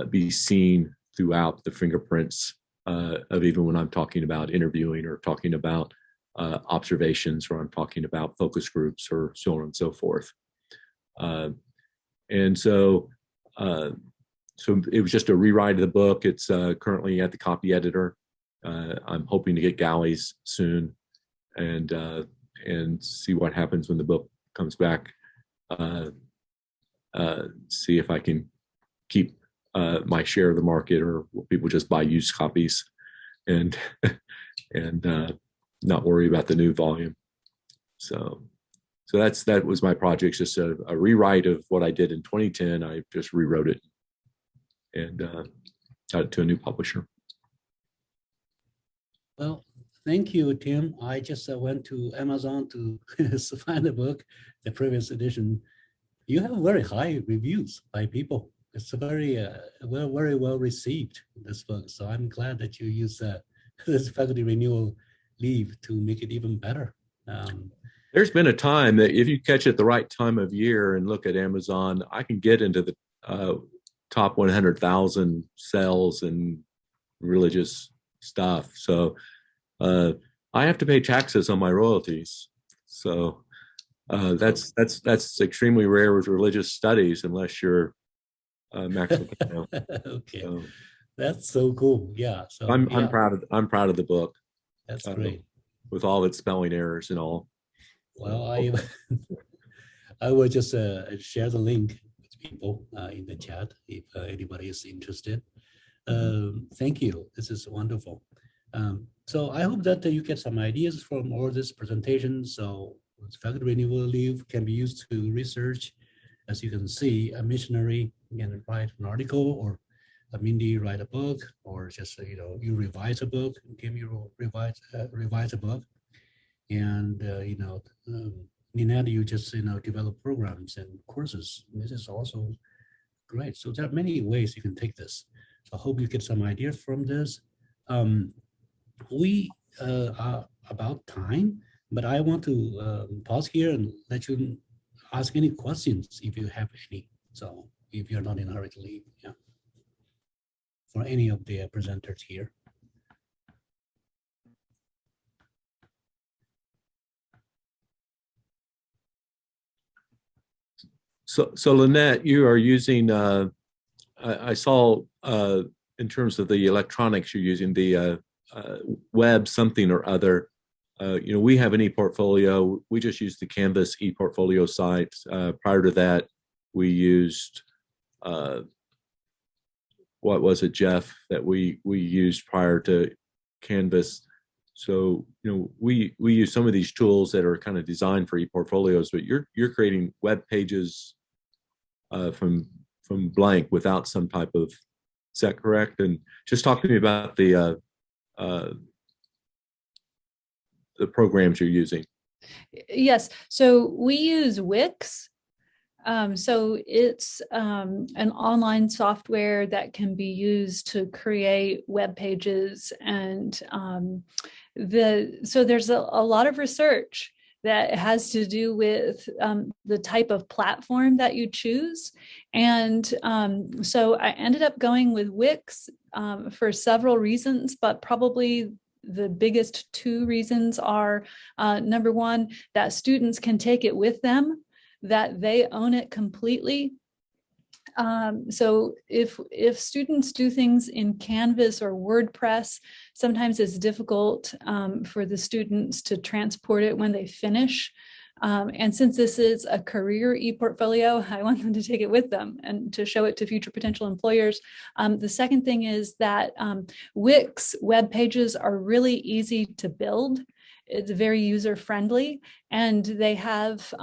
be seen throughout the fingerprints of even when I'm talking about interviewing or talking about observations, or I'm talking about focus groups, or so on and so forth. And so it was just a rewrite of the book. It's currently at the copy editor. I'm hoping to get galleys soon, and see what happens when the book comes back. See if I can keep my share of the market, or will people just buy used copies and not worry about the new volume. So that was my project, just a rewrite of what I did in 2010. I just rewrote it and got it to a new publisher. Well, thank you, Tim. I just went to Amazon to find the book, the previous edition. You have very high reviews by people. It's a very well received, this book. So I'm glad that you use this faculty renewal leave to make it even better. There's been a time that if you catch it the right time of year and look at Amazon, I can get into the top 100,000 sales and religious stuff. So I have to pay taxes on my royalties. So that's extremely rare with religious studies, unless you're Maxwell. Okay, so that's so cool. Yeah, so I'm proud of the book. That's great, with all its spelling errors and all. Well, I will just share the link with people in the chat if anybody is interested. Thank you. This is wonderful. So I hope that you get some ideas from all this presentation. So faculty renewal leave can be used to research. As you can see, a missionary can write an article, or a Mindy write a book, or just you revise a book, Kim, you revise a book, and Ninette, you just develop programs and courses. This is also great. So there are many ways you can take this. So I hope you get some ideas from this. We are about time, but I want to pause here and let you ask any questions if you have any. So if you're not in a hurry to leave, yeah, for any of the presenters here. So Lynette, you are using, I saw in terms of the electronics, you're using the web something or other. We have an ePortfolio. We just used the Canvas ePortfolio site. Prior to that, we used, what was it, Jeff, that we used prior to Canvas. So, we use some of these tools that are kind of designed for ePortfolios, but you're creating web pages from blank without some type of, is that correct? And just talk to me about the programs you're using. Yes, so we use Wix. So it's an online software that can be used to create web pages, and so there's a lot of research that has to do with the type of platform that you choose. And so I ended up going with Wix for several reasons, but probably the biggest two reasons are, number one, that students can take it with them, that they own it completely. So if students do things in Canvas or WordPress, sometimes it's difficult for the students to transport it when they finish. And since this is a career ePortfolio, I want them to take it with them and to show it to future potential employers. The second thing is that Wix web pages are really easy to build. It's very user friendly, and they have,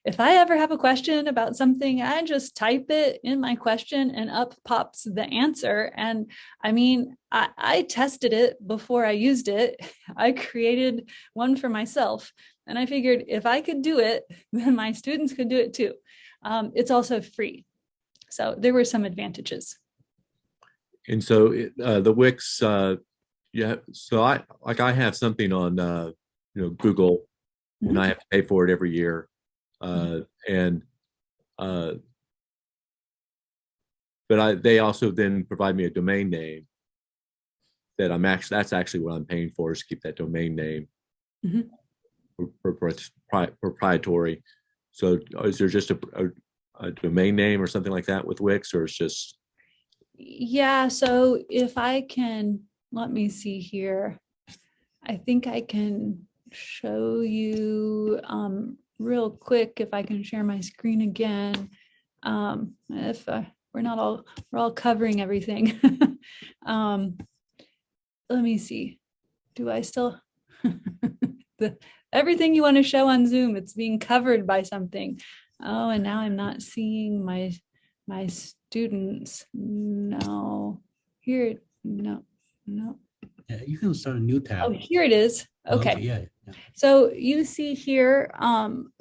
if I ever have a question about something, I just type it in my question and up pops the answer. And I mean, I tested it before I used it. I created one for myself, and I figured if I could do it, then my students could do it too. It's also free. So there were some advantages. And so the Wix, yeah, so I have something on Google, and I have to pay for it every year, but they also then provide me a domain name that that's actually what I'm paying for, is to keep that domain name proprietary. So is there just a domain name or something like that with Wix, or it's just? Yeah, so if I can, let me see here. I think I can show you real quick if I can share my screen again. If we're all covering everything. Let me see. Do I still everything you want to show on Zoom, it's being covered by something. Oh, and now I'm not seeing my students. No. Here, no. Yeah, you can start a new tab. Oh, here it is. Okay. Yeah. So you see here,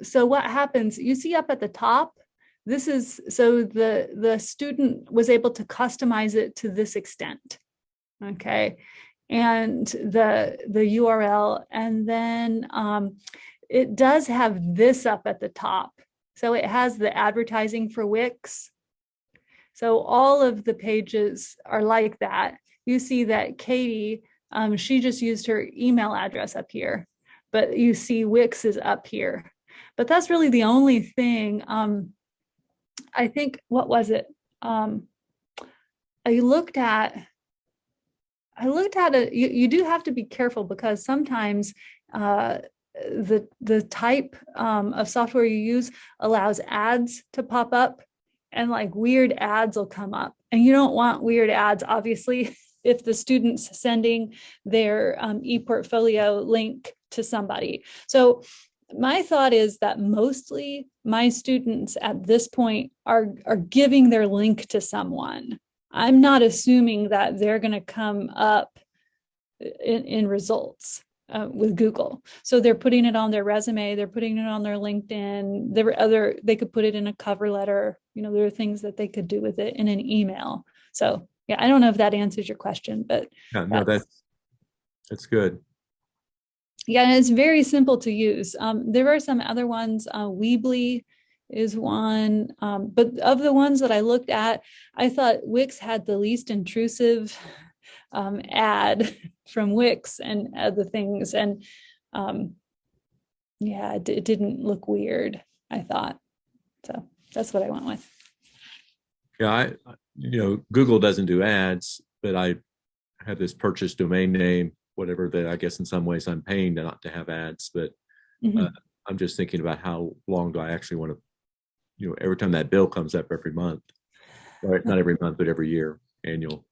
so what happens, you see up at the top, this is, so the student was able to customize it to this extent. Okay. And the URL, and then it does have this up at the top. So it has the advertising for Wix. So all of the pages are like that. You see that Katie, she just used her email address up here, but you see Wix is up here. But that's really the only thing. I think, what was it? I looked at it. You do have to be careful, because sometimes the type of software you use allows ads to pop up, and like weird ads will come up, and you don't want weird ads, obviously, if the student's sending their ePortfolio link to somebody. So my thought is that mostly my students at this point are giving their link to someone. I'm not assuming that they're going to come up in results with Google. So they're putting it on their resume, they're putting it on their LinkedIn. They could put it in a cover letter. There are things that they could do with it in an email. So yeah, I don't know if that answers your question, but yeah, no, that's good. Yeah, and it's very simple to use. There are some other ones. Weebly is one, but of the ones that I looked at, I thought Wix had the least intrusive ad from Wix and other things, and yeah, it didn't look weird, I thought. So that's what I went with. Yeah, Google doesn't do ads, but I have this purchase domain name, whatever, that I guess in some ways I'm paying not to have ads, but Mhm. I'm just thinking about how long do I actually want to, every time that bill comes up every month, right? Not every month, but every year, annual.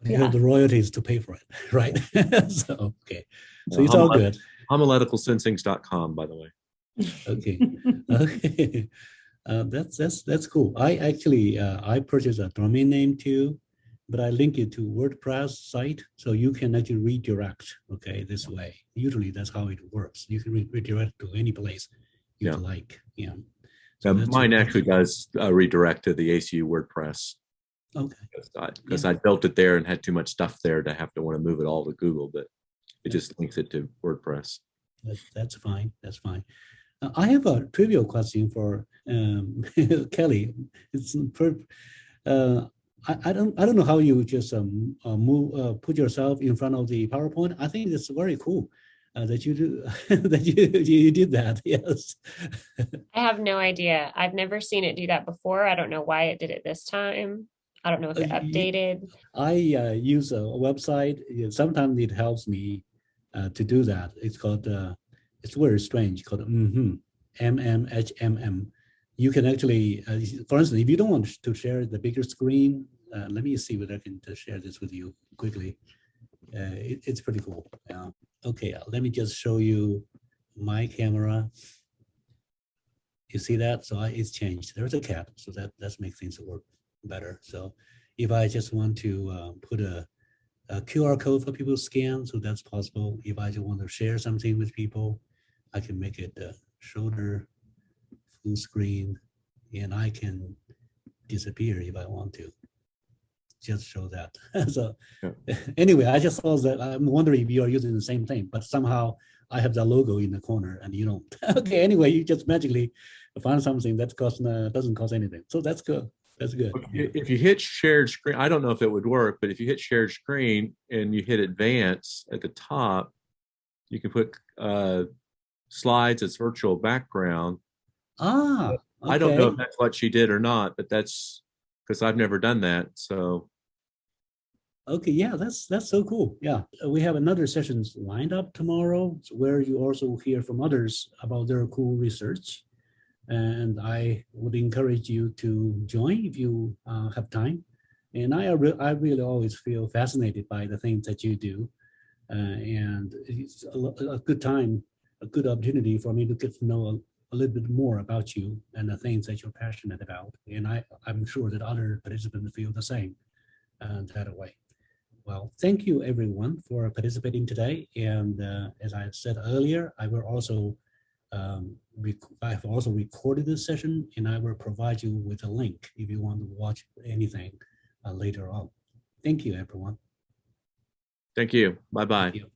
You have the royalties to pay for it, right? So, okay. So it's all good. Homileticalsensings.com, by the way. Okay. Okay. That's cool. I actually I purchased a domain name too, but I link it to WordPress site, so you can actually redirect. Okay, this way. Usually that's how it works. You can redirect to any place you Yeah. like. Yeah. So that's mine really actually cool. does redirect to the ACU WordPress Okay. because I built it there and had too much stuff there to have to want to move it all to Google, but it just links it to WordPress. That's fine. That's fine. I have a trivial question for Kelly. It's I don't know how you just put yourself in front of the PowerPoint. I think it's very cool that you do that you did that. Yes. I have no idea. I've never seen it do that before. I don't know why it did it this time. I don't know if it updated. I use a website. Sometimes it helps me to do that. It's called it's very strange, called MMHMM. You can actually, for instance, if you don't want to share the bigger screen, let me see whether I can just share this with you quickly. It's pretty cool. Okay, let me just show you my camera. You see that? So it's changed. There's a cat, so that makes things work better. So if I just want to put a QR code for people to scan, so that's possible. If I just want to share something with people, I can make it shoulder, full screen, and I can disappear if I want to. Just show that. So anyway, I just saw that. I'm wondering if you are using the same thing, but somehow I have the logo in the corner and you don't. Okay, anyway, you just magically find something that doesn't cost anything. So that's good. That's good. If you hit shared screen, I don't know if it would work, but if you hit shared screen and you hit advance at the top, you can put slides as virtual background. Okay. I don't know if that's what she did or not, but that's because I've never done that. So okay, yeah, that's so cool. Yeah, we have another sessions lined up tomorrow where you also hear from others about their cool research. And I would encourage you to join if you have time. And I really always feel fascinated by the things that you do. And it's a good time, a good opportunity for me to get to know a little bit more about you and the things that you're passionate about. And I'm sure that other participants feel the same that way. Well, thank you everyone for participating today. And as I said earlier, I will also I have also recorded this session, and I will provide you with a link if you want to watch anything later on. Thank you, everyone. thank you. Bye-bye. Thank you.